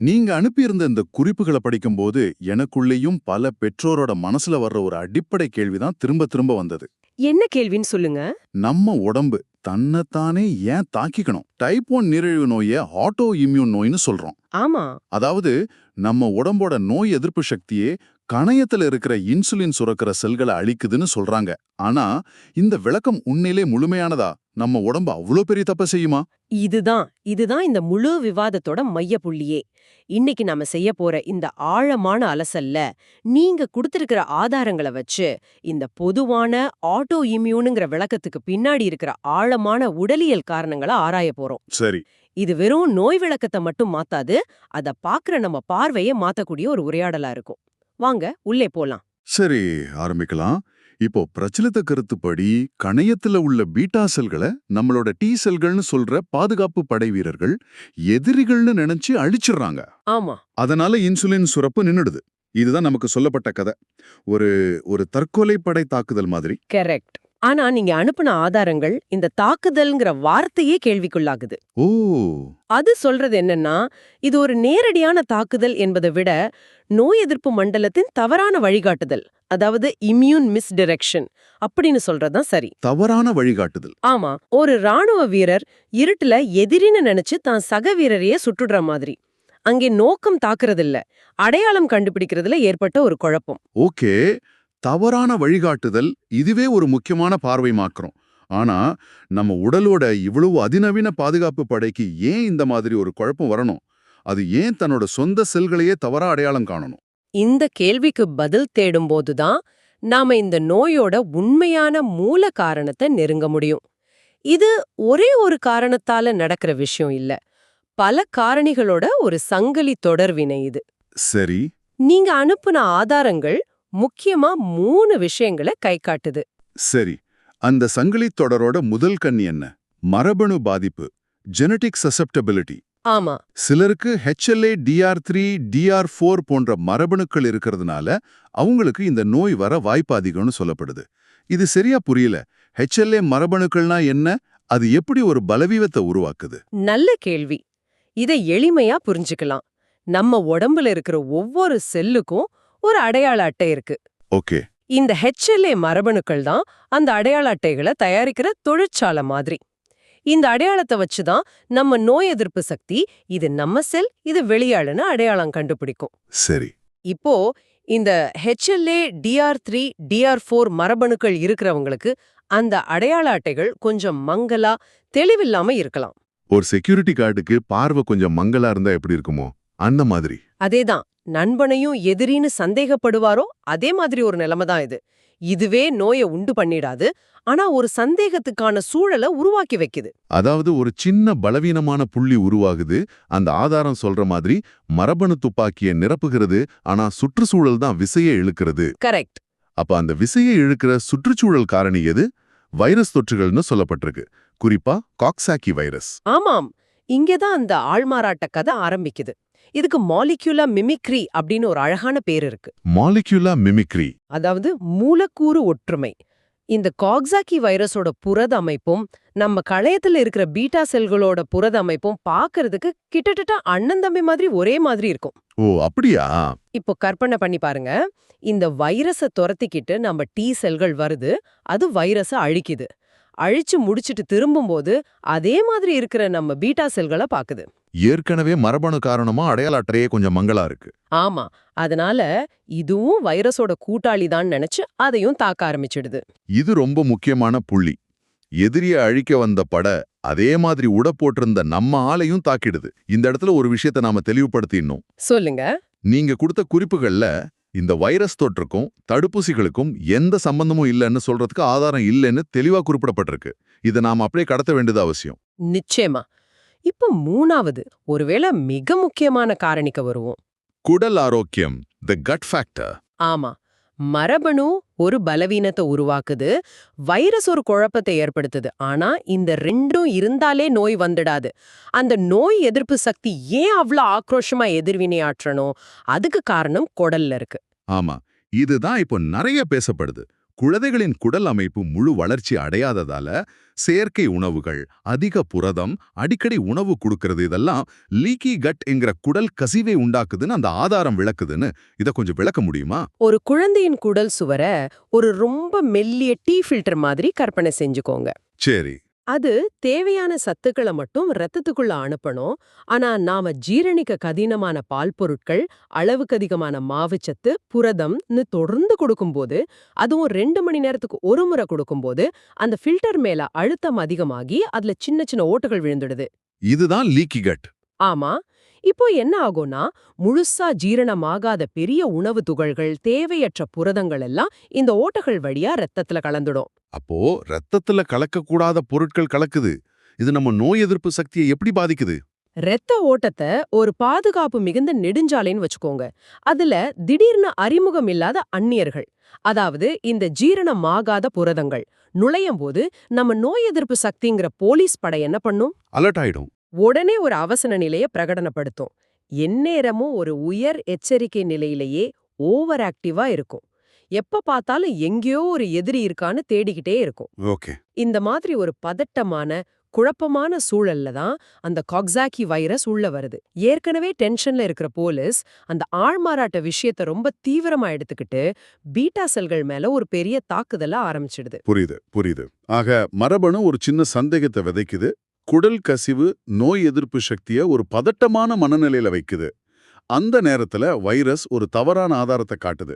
நீங்க அனுப்பியிருந்த இந்த குறிப்புகளை படிக்கும்போது எனக்குள்ளேயும் பல பெற்றோரோட மனசுல வர்ற ஒரு அடிப்படை கேள்விதான் திரும்ப திரும்ப வந்தது. என்ன கேள்வின்னு சொல்லுங்க. நம்ம உடம்பு தன்னைத்தானே ஏன் தாக்கிக்கணும்? டைப் 1 நீரிழிவு நோயை ஆட்டோ இம்யூன் நோய்னு சொல்றோம். ஆமா, அதாவது நம்ம உடம்போட நோய் எதிர்ப்பு சக்தியே கணையத்துல இருக்கிற இன்சுலின் சுரக்கிற செல்களை அழிக்குதுன்னு சொல்றாங்க. ஆனா இந்த விளக்கம் உண்மையிலே முழுமையானதா? நம்ம உடம்பு அவ்வளோ பெரிய தப்ப செய்யுமா? இதுதான் இந்த முழு விவாதத்தோட மைய புள்ளியே. இன்னைக்கு நாம செய்ய போற இந்த ஆழமான அலசல்ல நீங்க கொடுத்திருக்கிற ஆதாரங்களை வச்சு இந்த பொதுவான ஆட்டோ இம்யூனுங்கிற விளக்கத்துக்கு பின்னாடி இருக்கிற ஆழமான உடலியல் காரணங்களை ஆராய போறோம். சரி. இது வெறும் நோய் விளக்கத்தை மட்டும் மாத்தாது, அத பாக்குற நம்ம பார்வையை மாத்தக்கூடிய ஒரு உரையாடலா இருக்கும். வாங்க உள்ளே போலாம். சரி, ஆரம்பிக்கலாம். இப்போ பிரச்சலித்த கருத்துப்படி கணையத்துல உள்ள பீட்டா செல்களை நம்மளோட டி செல்கள்னு சொல்ற பாதுகாப்பு படை வீரர்கள் எதிரிகள்னு நினைச்சு அழிச்சிடுறாங்க. ஆமா, அதனால இன்சுலின் சுரப்பு நின்னுடுது. இதுதான் நமக்கு சொல்லப்பட்ட கதை. ஒரு ஒரு தற்கொலை படை தாக்குதல் மாதிரி. கரெக்ட். ஆனா நீங்க அனுப்புன ஆதாரங்கள் இந்த தாக்குதல்ங்கிற வார்த்தையே கேள்விக்குள்ளாகுது. ஓ. அது சொல்றது என்னன்னா, இது ஒரு நேரடியான தாக்குதல் என்பதை விட நோய் எதிர்ப்பு மண்டலத்தின் தவறான வழிகாட்டுதல், அதாவது இம்யூன் மிஸ்டிரெக்ஷன் அப்படின்னு சொல்றதுதான் சரி. தவறான வழிகாட்டுதல். ஆமா, ஒரு ராணுவ வீரர் இருட்டுல எதிரின்னு நினைச்சு தான் சக வீரரையே சுட்டுடுற மாதிரி. அங்கே நோக்கம் தாக்குறதில்ல, அடையாளம் கண்டுபிடிக்கிறதுல ஏற்பட்ட ஒரு குழப்பம். ஓகே. தவறான வழிகாட்டுதல் இதுவே ஒரு முக்கியமான பார்வை மாக்குறோம். ஆனா நம்ம உடலோட இவ்வளவு அதிநவீன பாதுகாப்பு படைக்கு ஏன் இந்த மாதிரி ஒரு குழப்பம் வரணும்? அது ஏன் தன்னோட சொந்த செல்களையே தவறா அடையாளம் காணணும்? இந்த கேள்விக்கு பதில் தேடும்போதுதான் நாம இந்த நோயோட உண்மையான மூல காரணத்தை நெருங்க முடியும். இது ஒரே ஒரு காரணத்தால நடக்கிற விஷயம் இல்ல, பல காரணிகளோட ஒரு சங்கிலி தொடர்வினை இது. சரி. நீங்க அனுப்புன ஆதாரங்கள் முக்கியமா 3 விஷயங்களை கை காட்டுது. சரி. அந்த சங்கிலி தொடரோட முதல் கண்ணி என்ன? மரபணு பாதிப்பு, ஜெனடிக் சசெப்டபிலிட்டி. ஆமா, சிலருக்கு HLA DR3 DR4 போன்ற மரபணுக்கள் இருக்கிறதுனால அவங்களுக்கு இந்த நோய் வர வாய்ப்பு அதிகம்னு சொல்லப்படுது. இது சரியா புரியல. HLA மரபணுக்கள்னா என்ன? அது எப்படி ஒரு பலவீனத்தை உருவாக்குது? நல்ல கேள்வி. இதை எளிமையா புரிஞ்சுக்கலாம். நம்ம உடம்புல இருக்கிற ஒவ்வொரு செல்லுக்கும் ஒரு அடையாள அட்டை இருக்கு. ஓகே. இந்த HLA மரபணுக்கள் தான் அந்த அடையாள அட்டைகளை தயாரிக்கிற தொழிற்சாலை மாதிரி. இந்த அடையாளத்தை வச்சுதான் நம்ம நோய் எதிர்ப்பு சக்தி இது நம்ம செல், இது வெளியாளுன்னு அடையாளம் கண்டுபிடிக்கும். சரி. இப்போ இந்த HLA DR3 DR4 மரபணுக்கள் இருக்கிறவங்களுக்கு அந்த அடையாள அட்டைகள் கொஞ்சம் மங்கலா தெளிவில்லாம இருக்கலாம். ஒரு செக்யூரிட்டி கார்டுக்கு பார்வை கொஞ்சம் மங்கலா இருந்தா எப்படி இருக்குமோ அந்த மாதிரி. அதேதான், நண்பனையும் எதிரின்னு சந்தேகப்படுவாரோ அதே மாதிரி ஒரு நிலைமை தான் இது. இதுவே நோயை உண்டு பண்ணிடாது, ஆனா ஒரு சந்தேகத்துக்கான சூழலை உருவாக்கி வைக்குது. அதாவது ஒரு சின்ன பலவீனமான புள்ளி உருவாகுது. அந்த ஆதாரம் சொல்ற மாதிரி மரபணு துப்பாக்கியை நிரப்புகிறது. ஆனா சுற்றுச்சூழல் தான் விசையை இழுக்கிறது. கரெக்ட். அப்ப அந்த விசையை இழுக்கிற சுற்றுச்சூழல் காரணி எது? வைரஸ் தொற்றுகள்னு சொல்லப்பட்டிருக்கு. குறிப்பா காக்சாக்கி வைரஸ். ஆமாம், இங்கேதான் அந்த ஆள்மாறாட்ட கதை ஆரம்பிக்குது. இதுக்கு மாலிக்யூலர் மிமிக்ரி அப்படின்னு ஒரு அழகான பேர் இருக்கு. மாலிக்யூலர் மிமிக்ரி, அதாவது மூலக்கூறு ஒற்றுமை. இந்த காக்சாக்கி வைரஸோட புரத அமைப்பும் நம்ம களையத்துல இருக்கிற பீட்டா செல்களோட புரத அமைப்பும் பார்க்கிறதுக்கு கிட்டத்தட்ட அண்ணன் தம்பி மாதிரி ஒரே மாதிரி இருக்கும். ஓ அப்படியா? இப்போ கற்பனை பண்ணி பாருங்க, இந்த வைரஸை துரத்திக்கிட்டு நம்ம டி செல்கள் வருது, அது வைரஸை அழிக்குது. அழிச்சு முடிச்சிட்டு திரும்பும்போது அதே மாதிரி இருக்கிற நம்ம பீட்டா செல்களை பாக்குது. ஏற்கனவே மரபணு காரணமா அடையாள அட்டையே கொஞ்சம் மங்களா இருக்கு. ஆமா, அதனால இதுவும் வைரஸோட கூட்டாளி தான் நினைச்சு அதையும் தாக்க ஆரம்பிச்சிடுது. இது ரொம்ப முக்கியமான புள்ளி. எதிரிய அழிக்க வந்த பட அதே மாதிரி உட போட்டிருந்த நம்ம ஆளையும் தாக்கிடுது. இந்த இடத்துல ஒரு விஷயத்தை நாம தெளிவுபடுத்திடணும். சொல்லுங்க. நீங்க கொடுத்த குறிப்புகள்ல இந்த வைரஸ் தொற்றுக்கும் தடுப்பூசிகளுக்கும் எந்த சம்பந்தமும் இல்லைன்னு சொல்றதுக்கு ஆதாரம் இல்லைன்னு தெளிவா குறிப்பிடப்பட்டிருக்கு. இதை நாம அப்படியே கடத்த வேண்டியது அவசியம். நிச்சயமா. இப்போ 3வது, ஒருவேளை மிக முக்கியமான காரணிக்கு வருவோம். குடல் ஆரோக்கியம், தி கட் ஃபேக்டர். ஆமா, மரபணு ஒரு பலவீனத்தை உருவாக்குது, வைரஸ் ஒரு குழப்பத்தை ஏற்படுத்துது. ஆனா இந்த ரெண்டும் இருந்தாலே நோய் வந்துடாது. அந்த நோய் எதிர்ப்பு சக்தி ஏன் அவ்வளவு ஆக்ரோஷமா எதிர்வினையாற்றணும்? அதுக்கு காரணம் குடல்ல இருக்கு. ஆமா, இதுதான் இப்போ நிறைய பேசப்படுது. குழந்தைகளின் குடல் அமைப்பு முழு வளர்ச்சி அடையாததால செயற்கை உணவுகள், அதிக புரதம், அடிக்கடி உணவு கொடுக்கறது இதெல்லாம் லீக்கி கட் என்கிற குடல் கசிவை உண்டாக்குதுன்னு அந்த ஆதாரம் விளக்குதுன்னு இத கொஞ்சம் விளக்க முடியுமா? ஒரு குழந்தையின் குடல் சுவர ஒரு ரொம்ப மெல்லிய டீ ஃபில்டர் மாதிரி கற்பனை செஞ்சுக்கோங்க. சரி. அது தேவையான சத்துக்களை மட்டும் ரத்தத்துக்குள்ள அனுப்பணும். ஆனா நாம ஜீரணிக்க கடினமான பால் பொருட்கள், அளவுக்கு அதிகமான மாவுச்சத்து, புரதம்னு தொடர்ந்து கொடுக்கும்போது, அதுவும் 2 மணி நேரத்துக்கு ஒரு முறை கொடுக்கும்போது, அந்த ஃபில்டர் மேல அழுத்தம் அதிகமாகி அதுல சின்ன சின்ன ஓட்டைகள் விழுந்துடுது. இதுதான் லீக்கி கட். ஆமா. இப்போ என்ன ஆகும்னா, முழுசா ஜீரணமாகாத பெரிய உணவு துகள்கள், தேவையற்ற புரதங்கள் எல்லாம் இந்த ஓட்டைகள் வழியா ரத்தத்துல கலந்துடும். அப்போ ரத்தத்துல கலக்கக்கூடாத பொருட்கள் கலக்குது. இது நம்ம நோய் எதிர்ப்பு சக்தியை எப்படி பாதிக்குது? இரத்த ஓட்டத்தை ஒரு பாதுகாப்பு மிகுந்த நெடுஞ்சாலைன்னு வச்சுக்கோங்க. அதுல திடீர்னு அறிமுகம் இல்லாத அந்நியர்கள், அதாவது இந்த ஜீரணமாகாத புரதங்கள் நுழையும் போது நம்ம நோய் எதிர்ப்பு சக்திங்கிற போலீஸ் படை என்ன பண்ணும்? அலர்ட் ஆயிடும். உடனே ஒரு அவசர நிலையை பிரகடனப்படுத்தும். எந்நேரமும் ஒரு உயர் எச்சரிக்கை நிலையிலேயே ஓவர் ஆக்டிவா இருக்கும். எப்ப பார்த்தாலும் எங்கேயோ ஒரு எதிரி இருக்கான்னு தேடிக்கிட்டே இருக்கும். ஓகே. இந்த மாதிரி ஒரு பதட்டமான குழப்பமான சூழல்ல தான் அந்த காக்ஸாக்கி வைரஸ் உள்ள வருது. ஏற்கனவே டென்ஷன்ல இருக்கிற போலீஸ் அந்த ஆள்மாறாட்ட விஷயத்தை ரொம்ப தீவிரமா எடுத்துக்கிட்டு பீட்டா செல்கள் மேல ஒரு பெரிய தாக்குதல ஆரம்பிச்சிடுது. புரியுது, புரியுது. ஆக மரபணு ஒரு சின்ன சந்தேகத்தை விதைக்குது. குடல் கசிவு நோய் எதிர்ப்பு சக்தியை ஒரு பதட்டமான மனநிலையில வைக்குது. அந்த நேரத்துல வைரஸ் ஒரு தவறான ஆதாரத்தை காட்டுது.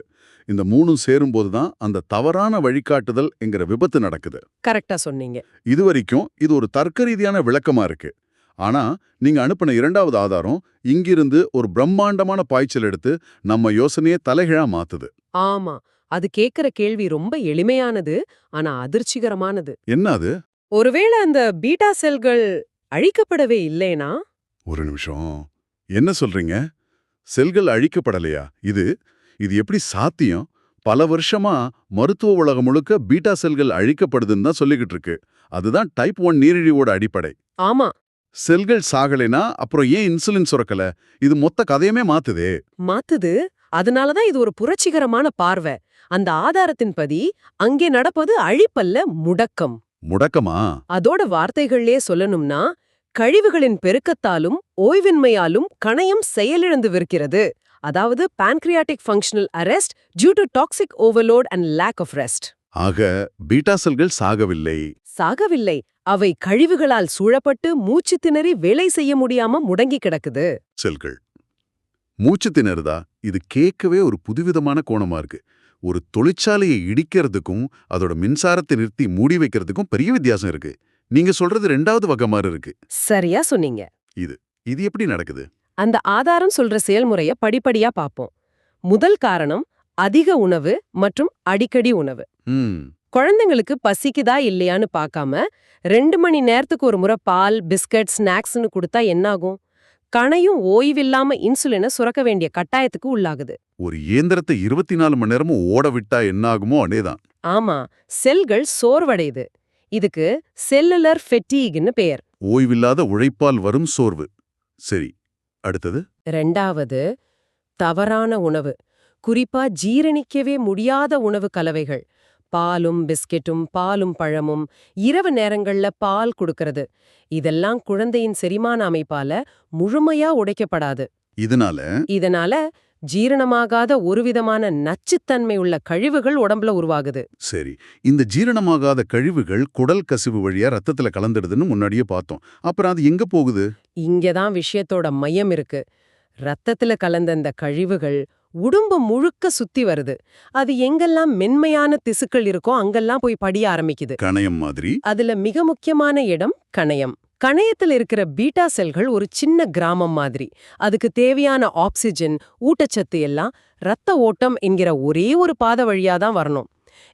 இந்த மூணும் சேரும்போது தான் அந்த தவறான வழிகாட்டுதல் என்கிற விபத்து நடக்குது. கரெக்டா சொன்னீங்க. இதுவரைக்கும் இது ஒரு தர்க்க ரீதியான விளக்கமா இருக்கு. ஆனா நீங்க அனுப்பின இரண்டாவது ஆதாரம் இங்கிருந்து ஒரு பிரம்மாண்டமான பாய்ச்சல் எடுத்து நம்ம யோசனையே தலைகீழா மாத்துது. ஆமா, அது கேக்குற கேள்வி ரொம்ப எளிமையானது, ஆனா அதிர்ச்சிகரமானது. என்ன அது? ஒருவேளை அந்த பீட்டா செல்கள் அழிக்கப்படவே இல்லைனா? ஒரு நிமிஷம். என்ன சொல்றீங்க? செல்கள் அழிக்கப்படலையா? இது எப்படி சாத்தியம்? பல வருஷமா மருத்துவ உலகம் முழுக்க பீட்டா செல்கள் அழிக்கப்படுதுன்னு தான் சொல்லிக்கிட்டு இருக்கு. அதுதான் டைப் 1 நீரிழிவோட அடிப்படை. ஆமா. செல்கள் சாகலைனா அப்புறம் ஏன் இன்சுலின் சுரக்கல? இது மொத்த கதையுமே மாத்துதே. மாத்துது. அதனாலதான் இது ஒரு புரட்சிகரமான பார்வை. அந்த ஆதாரத்தின்படி அங்கே நடப்பது அழிப்பல்ல, முடக்கம். முடக்கமா? அதோட வார்த்தைகள்லயே சொல்லணும்னா, கழிவுகளின் பெருக்கத்தாலும் ஓய்வின்மையாலும் கணையம் செயலிழந்து விற்கிறது. அதாவது pancreatic functional arrest due to toxic overload and lack of rest. ஆக பீட்டா செல்கள் சாகவில்லை. சாகவில்லை. அவை கழிவுகளால் சூழப்பட்டு மூச்சு திணறி வேலை செய்ய முடியாம முடங்கி கிடக்குது. செல்கள் மூச்சு திணறுதா? இது கேட்கவே ஒரு புதுவிதமான கோணமா இருக்கு. ஒரு தொழிற்சாலையை இடிக்கிறதுக்கும் அதோட மின்சாரத்தை நிறுத்தி மூடி வைக்கிறதுக்கும் பெரிய வித்தியாசம் இருக்கு. நீங்க சொல்றது 2வது வகை மாதிரி இருக்கு. சரியா சொன்னீங்க. இது எப்படி நடக்குது? அந்த ஆதாரம் சொல்ற செயல்முறைய படிப்படியா பாப்போம். முதல் காரணம் அதிக உணவு மற்றும் அடிக்கடி உணவு. குழந்தைங்களுக்கு பசிக்குதா இல்லையான்னு பார்க்காம 2 மணி நேரத்துக்கு ஒரு முறை பால், பிஸ்கட், ஸ்நாக்ஸ்னு கொடுத்தா என்னாகும்? கணையும் ஓய்வில்லாம இன்சுலினை சுரக்க வேண்டிய கட்டாயத்துக்கு உள்ளாகுது. ஒரு இயந்திரத்தை 24 மணி நேரமும் ஓட விட்டா என்ன ஆகுமோ அதேதான். ஆமா, செல்கள் சோர்வடையுது. இதுக்கு செல்லுலர் ஃபெட்டீக்னு பெயர். ஓய்வில்லாத உழைப்பால் வரும் சோர்வு. சரி, அடுத்தது? 2வது தவறான உணவு. குறிப்பா ஜீரணிக்கவே முடியாத உணவு கலவைகள். பாலும் பிஸ்கெட்டும் பாலும் பழமும், இரவு நேரங்கள்ல பால் கொடுக்கறது, இதெல்லாம் குழந்தையின் செரிமான அமைப்பால முழுமையா உடைக்கப்படாது. இதனால ஜீரணமாகாத ஒருவிதமான நச்சுத்தன்மை உள்ள கழிவுகள் உடம்புல உருவாகுது. சரி, இந்த ஜீரணமாகாத கழிவுகள் குடல் கசிவு வழியா ரத்தத்துல கலந்துடுதுன்னு முன்னாடியே பார்த்தோம். அப்புறம் அது எங்க போகுது? இங்கதான் விஷயத்தோட மையம் இருக்கு. ரத்தத்துல கலந்த இந்த கழிவுகள் உடம்பு முழுக்க சுத்தி வருது. அது எங்கெல்லாம் மென்மையான திசுக்கள் இருக்கோ அங்கெல்லாம் போய் படிய ஆரம்பிக்குது. கணையம் மாதிரி. அதுல மிக முக்கியமான இடம் கணையம். கணையத்தில் இருக்கிற பீட்டா செல்கள் ஒரு சின்ன கிராமம் மாதிரி. அதுக்கு தேவையான ஆக்சிஜன், ஊட்டச்சத்து எல்லாம் ரத்த ஓட்டம் என்கிற ஒரே ஒரு பாதை வழியா தான் வரணும்.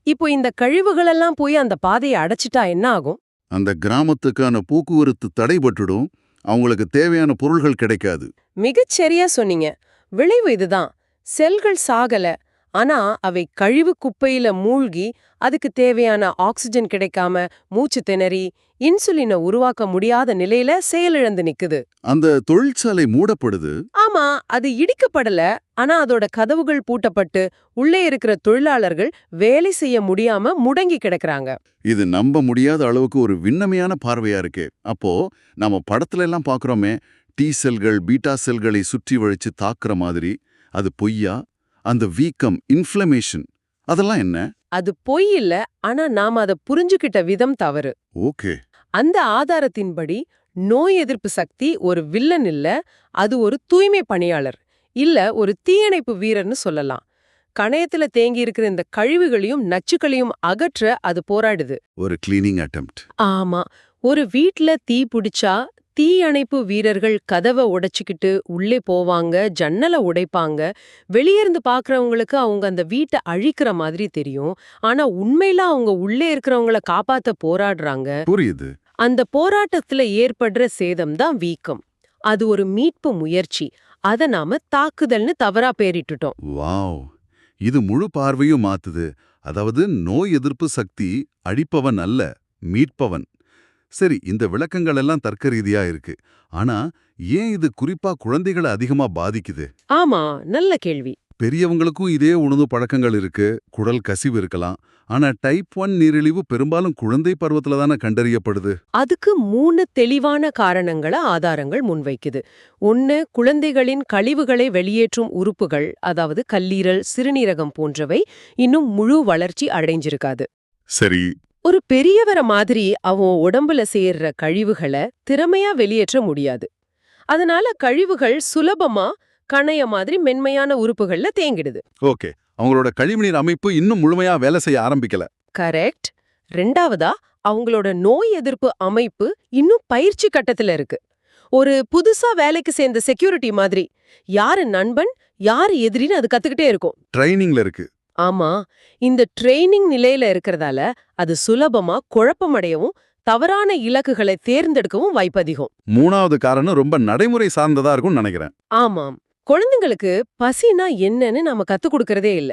இப்போ இந்த கழிவுகளெல்லாம் போய் அந்த பாதையை அடைச்சிட்டா என்ன ஆகும்? அந்த கிராமத்துக்கான போக்குவரத்து தடைபட்டுடும். அவங்களுக்கு தேவையான பொருள்கள் கிடைக்காது. மிகச் சரியா சொன்னீங்க. விளைவு இதுதான். செல்கள் சாகல, ஆனா அவை கழிவு குப்பையில மூழ்கி அதுக்கு தேவையான ஆக்சிஜன் கிடைக்காம மூச்சு திணறி இன்சுலினை உருவாக்க முடியாத நிலையில செயலிழந்து நிக்குது. அந்த தொழிற்சாலை மூடப்படுது. ஆமா, அது இடிக்கப்படல. ஆனா அதோட கதவுகள் பூட்டப்பட்டு உள்ளே இருக்கிற தொழிலாளர்கள் வேலை செய்ய முடியாம முடங்கி கிடக்குறாங்க. இது நம்ப முடியாத அளவுக்கு ஒரு விண்ணமையான பார்வையா இருக்கே. அப்போ நாம படத்துல எல்லாம் பாக்குறோமே, டி செல்கள் பீட்டா செல்களை சுற்றி வளைச்சு தாக்குற மாதிரி. அது பொய்யா? அந்த வீக்கம், இன்ஃப்ளமேஷன், அதெல்லாம் என்ன? அது பொய் இல்ல, ஆனா நாம அதை புரிஞ்சுக்கிட்ட விதம் தவறு. ஓகே. அந்த ஆதாரத்தின்படி நோய் எதிர்ப்பு சக்தி ஒரு வில்லன் இல்ல, அது ஒரு தூய்மை பணியாளர் இல்ல, ஒரு தீயணைப்பு வீரர்னு சொல்லலாம். கணையத்துல தேங்கி இருக்கிற இந்த கழிவுகளையும் நச்சுக்களையும் அகற்ற அது போராடுது. ஒரு கிளீனிங் அட்டெம்ப்ட். ஆமா, ஒரு வீட்ல தீ பிடிச்சா தீயணைப்பு வீரர்கள் கதவை உடைச்சுக்கிட்டு உள்ளே போவாங்க, ஜன்னலை உடைப்பாங்க. வெளியிருந்து பாக்குறவங்களுக்கு அவங்க அந்த வீட்டை அழிக்கிற மாதிரி தெரியும். ஆனா உண்மையில அவங்க உள்ளே இருக்கிறவங்கள காப்பாத்த போராடுறாங்க. புரியுது. அந்த போராட்டத்துல ஏற்படுற சேதம் தான் வீக்கம். அது ஒரு மீட்பு முயற்சி. அத நாம தாக்குதல்னு தவறா பேரிட்டுட்டோம். வாவ், இது முழு பார்வையும் மாத்துது. அதாவது நோய் எதிர்ப்பு சக்தி அழிப்பவன் அல்ல, மீட்பவன். சரி, இந்த விளக்கங்கள் எல்லாம் தர்க்க ரீதியா இருக்கு. ஆனா ஏன் இது குறிப்பா குழந்தைகளை அதிகமா பாதிக்குது? ஆமா, நல்ல கேள்வி. பெரியவங்களுக்கும் இதே உணவு பழக்கங்கள் இருக்கு, குடல் கசிவு இருக்கலாம். ஆனா டைப் 1 நீரிழிவு பெரும்பாலும் குழந்தை பருவத்துல தானே கண்டறியப்படுது. அதுக்கு 3 தெளிவான காரணங்கள ஆதாரங்கள் முன்வைக்குது. 1, குழந்தைகளின் கழிவுகளை வெளியேற்றும் உறுப்புகள், அதாவது கல்லீரல், சிறுநீரகம் போன்றவை இன்னும் முழு வளர்ச்சி அடைஞ்சிருக்காது. சரி. ஒரு பெரியவர மாதிரி அவன் உடம்புல சேர்ற கழிவுகளை திறமையா வெளியேற்ற முடியாது. அதனால கழிவுகள் சுலபமா கணைய மாதிரி மென்மையான உறுப்புகள்ல தேங்கிடுது. ஓகே, அவங்களோட கழிவுநீர் அமைப்பு இன்னும் முழுமையா வேலை செய்ய ஆரம்பிக்கல. கரெக்ட். 2வதா, அவங்களோட நோய் எதிர்ப்பு அமைப்பு இன்னும் பயிற்சி கட்டத்துல இருக்கு. ஒரு புதுசா வேலைக்கு சேர்ந்த செக்யூரிட்டி மாதிரி யாரு நண்பன் யாரு எதிரின்னு அது கத்துக்கிட்டே இருக்கும். ட்ரைனிங்ல இருக்கு. ஆமா, இந்த ட்ரெய்னிங் நிலையில இருக்கிறதால அது சுலபமா குழப்பமடையவும் தவறான இலக்குகளை தேர்ந்தெடுக்கவும் வாய்ப்பதிகம். 3வது காரணம் ரொம்ப நடைமுறை சார்ந்ததா இருக்கும்னு நினைக்கிறேன். ஆமாம், குழந்தைங்களுக்கு பசினா என்னன்னு நாம கத்துக் கொடுக்கறதே இல்ல.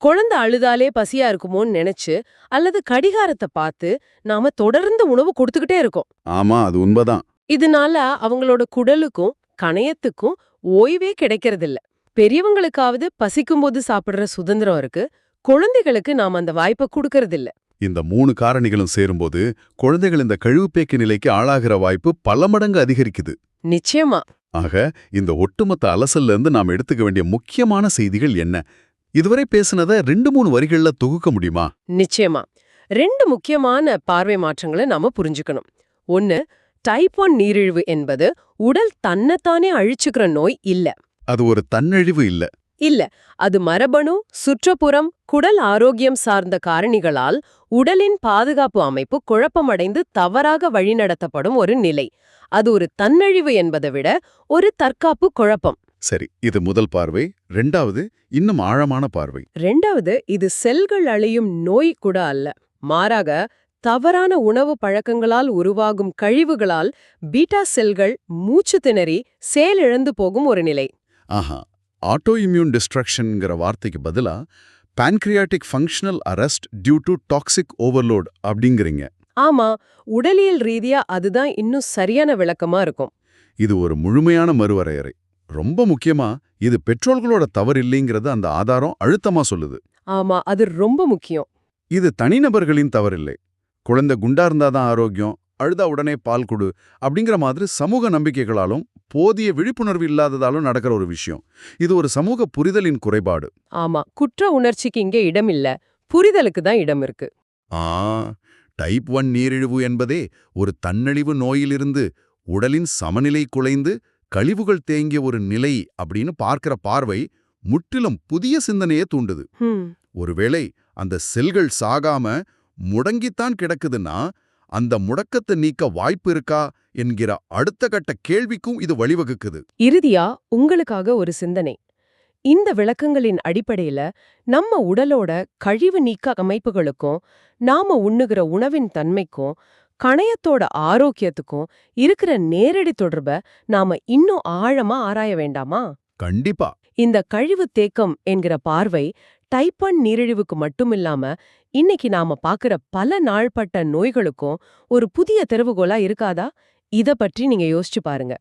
குழந்தை அழுதாலே பசியா இருக்குமோன்னு நினைச்சு அல்லது கடிகாரத்தை பார்த்து நாம தொடர்ந்து உணவு கொடுத்துக்கிட்டே இருக்கோம். ஆமா, அது உண்மைதான். இதனால அவங்களோட குடலுக்கும் கணையத்துக்கும் ஓய்வே கிடைக்கிறதில்ல. பெரியவங்களுக்காவது பசிக்கும்போது சாப்பிடுற சுதந்திரம் இருக்கு, குழந்தைகளுக்கு நாம அந்த வாய்ப்பை கொடுக்கறதில்ல. இந்த 3 காரணிகளும் சேரும்போது குழந்தைகள் இந்த கழிவுப்பேக்கு நிலைக்கு ஆளாகிற வாய்ப்பு பல மடங்கு அதிகரிக்குது. நிச்சயமா. ஆக, இந்த ஒட்டுமொத்த அலசல்ல இருந்து நாம் எடுத்துக்க வேண்டிய முக்கியமான செய்திகள் என்ன? இதுவரை பேசுனத 2-3 வரிகள்ல தொகுக்க முடியுமா? நிச்சயமா. 2 முக்கியமான பார்வை மாற்றங்களை நாம புரிஞ்சுக்கணும். 1, டைப் 1 நீரிழிவு என்பது உடல் தன்னைத்தானே அழிச்சுக்கிற நோய் இல்ல. அது ஒரு தன்னழிவு இல்ல. இல்ல, அது மரபணு, சுற்றுப்புறம், குடல் ஆரோக்கியம் சார்ந்த காரணிகளால் உடலின் பாதுகாப்பு அமைப்பு குழப்பமடைந்து தவறாக வழிநடத்தப்படும் ஒரு நிலை. அது ஒரு தன்னழிவு என்பதை விட ஒரு தற்காப்பு குழப்பம். சரி, இது முதல் பார்வை. 2வது, இன்னும் ஆழமான பார்வை. 2வது, இது செல்கள் அழியும் நோய் கூட அல்ல. மாறாக தவறான உணவு பழக்கங்களால் உருவாகும் கழிவுகளால் பீட்டா செல்கள் மூச்சு திணறி செயலிழந்து போகும் ஒரு நிலை. ஆஹா, ஆட்டோ இம்யூன் டிஸ்ட்ரக்ஷன்ங்கிற வார்த்தைக்கு பதிலா pancreatic functional arrest due to toxic overload அப்படிங்கிறீங்க. ஆமா, உடலியல் ரீதியா அதுதான் இன்னும் சரியான விளக்கமா இருக்கும். இது ஒரு முழுமையான மறுவரையறை. ரொம்ப முக்கியமா, இது பெற்றோர்களோட தவறு இல்லைங்கிறது அந்த ஆதாரம் அழுத்தமா சொல்லுது. ஆமா, அது ரொம்ப முக்கியம். இது தனிநபர்களின் தவறில்லை. குழந்தை குண்டா இருந்தாதான் ஆரோக்கியம், அழுதா உடனே பால் கொடு அப்படிங்கிற மாதிரி சமூக நம்பிக்கைகளாலும் போதிய விழிப்புணர்வு இல்லாததாலும் நடக்கிற ஒரு விஷயம். இது ஒரு சமூக புரிதலின் குறைபாடு. ஆமா, குற்ற உணர்ச்சிக்கு இங்கே இடம் இல்ல, புரிதலுக்கு தான் இடம் இருக்கு. டைப் 1 நீரிழிவு என்பதே ஒரு தன்னழிவு நோயிலிருந்து உடலின் சமநிலை குலைந்து கழிவுகள் தேங்கிய ஒரு நிலை அப்படின்னு பார்க்கிற பார்வை முற்றிலும் புதிய சிந்தனையே தூண்டுது. ஒருவேளை அந்த செல்கள் சாகாம முடங்கித்தான் கிடக்குதுன்னா அந்த முடக்கத்தை நீக்க வாய்ப்பு இருக்கா என்கிற அடுத்த கட்ட கேள்விக்கும் இது வழிவகுக்குது. இறுதியா உங்களுக்காக ஒரு சிந்தனை. இந்த விளக்கங்களின் அடிப்படையில நம்ம உடலோட கழிவு நீக்க அமைப்புகளுக்கும் நாம உண்ணுகிற உணவின் தன்மைக்கும் கணையத்தோட ஆரோக்கியத்துக்கும் இருக்கிற நேரடி தொடர்பை நாம இன்னும் ஆழமா ஆராய வேண்டாமா? கண்டிப்பா. இந்த கழிவு தேக்கம் என்கிற பார்வை டைப் 1 நீரிழிவுக்கு மட்டும் இல்லாம இன்னைக்கு நாம பாக்குற பல நாள்பட்ட நோய்களுக்கும் ஒரு புதிய திறவுகோலா இருக்காதா? இத பற்றி நீங்க யோசிச்சு பாருங்க.